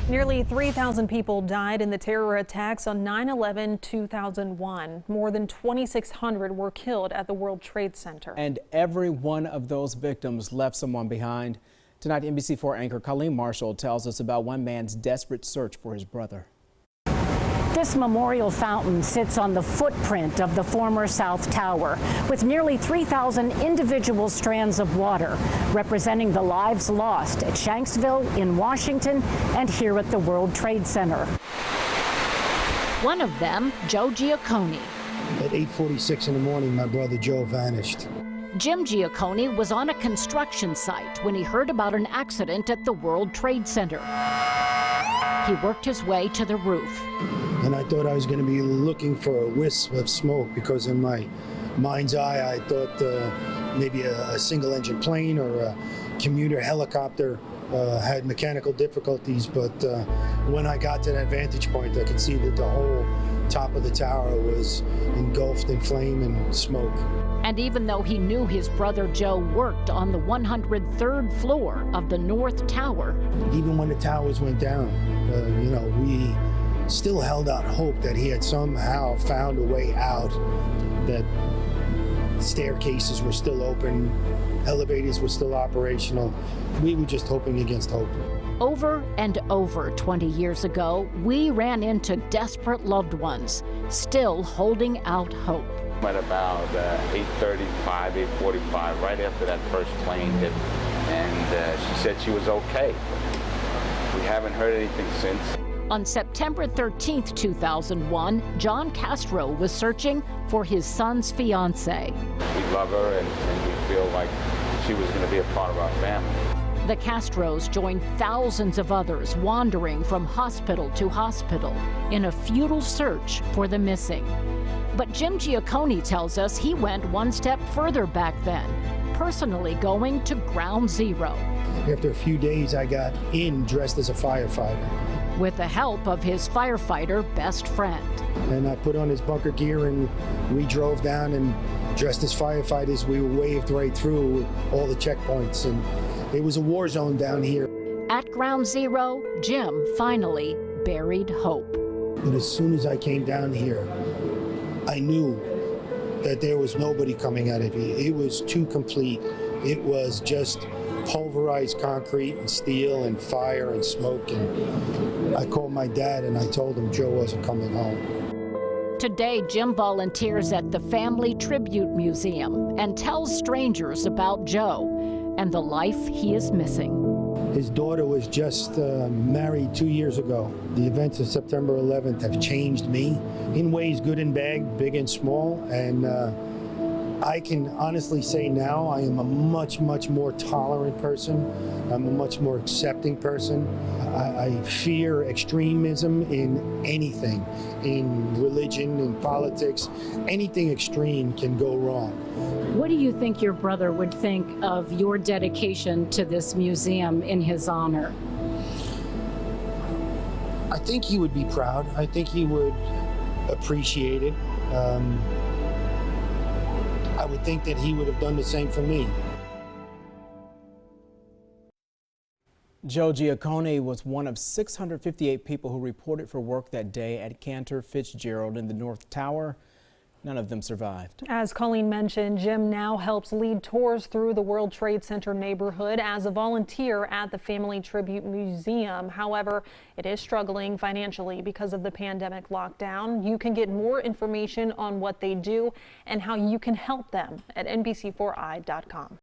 Nearly 3,000 people died in the terror attacks on 9/11/2001. More than 2,600 were killed at the World Trade Center. And every one of those victims left someone behind. Tonight, NBC4 anchor Colleen Marshall tells us about one man's desperate search for his brother. This memorial fountain sits on the footprint of the former South Tower, with nearly 3,000 individual strands of water, representing the lives lost at Shanksville, in Washington, and here at the World Trade Center. One of them, Joe Giaccone. At 8:46 in the morning, my brother Joe vanished. Jim Giaccone was on a construction site when he heard about an accident at the World Trade Center. He worked his way to the roof. And I thought I was going to be looking for a wisp of smoke, because in my mind's eye I thought maybe a single engine plane or a commuter helicopter had mechanical difficulties. But when I got to that vantage point, I could see that the whole top of the tower was engulfed in flame and smoke. And even though he knew his brother Joe worked on the 103rd floor of the North Tower, even when the towers went down, we still held out hope that he had somehow found a way out, that staircases were still open, elevators were still operational. We were just hoping against hope. Over and over 20 years ago, we ran into desperate loved ones, still holding out hope. At about 8:35, 8:45, right after that first plane hit, and she said she was okay. We haven't heard anything since. On September 13th, 2001, John Castro was searching for his son's fiancée. We love her, and we feel like she was going to be a part of our family. The Castros joined thousands of others wandering from hospital to hospital in a futile search for the missing. But Jim Giaccone tells us he went one step further back then, personally going to ground zero. After a few days, I got in dressed as a firefighter, with the help of his firefighter best friend. And I put on his bunker gear, and we drove down, and dressed as firefighters, we were waved right through all the checkpoints, and it was a war zone down here. At ground zero, Jim finally buried hope. But as soon as I came down here, I knew that there was nobody coming out of here. It was too complete. It was just pulverized concrete and steel and fire and smoke. And I called my dad and I told him Joe wasn't coming home. Today, Jim volunteers at the Family Tribute Museum and tells strangers about Joe and the life he is missing. His daughter was just married 2 years ago. The events of September 11th have changed me in ways good and bad, big and small. And I can honestly say now I am a much, much more tolerant person. I'm a much more accepting person. I fear extremism in anything, in religion, in politics. Anything extreme can go wrong. What do you think your brother would think of your dedication to this museum in his honor? I think he would be proud. I think he would appreciate it. I would think that he would have done the same for me. Joe Giaccone was one of 658 people who reported for work that day at Cantor Fitzgerald in the North Tower. None of them survived. As Colleen mentioned, Jim now helps lead tours through the World Trade Center neighborhood as a volunteer at the Family Tribute Museum. However, it is struggling financially because of the pandemic lockdown. You can get more information on what they do and how you can help them at NBC4i.com.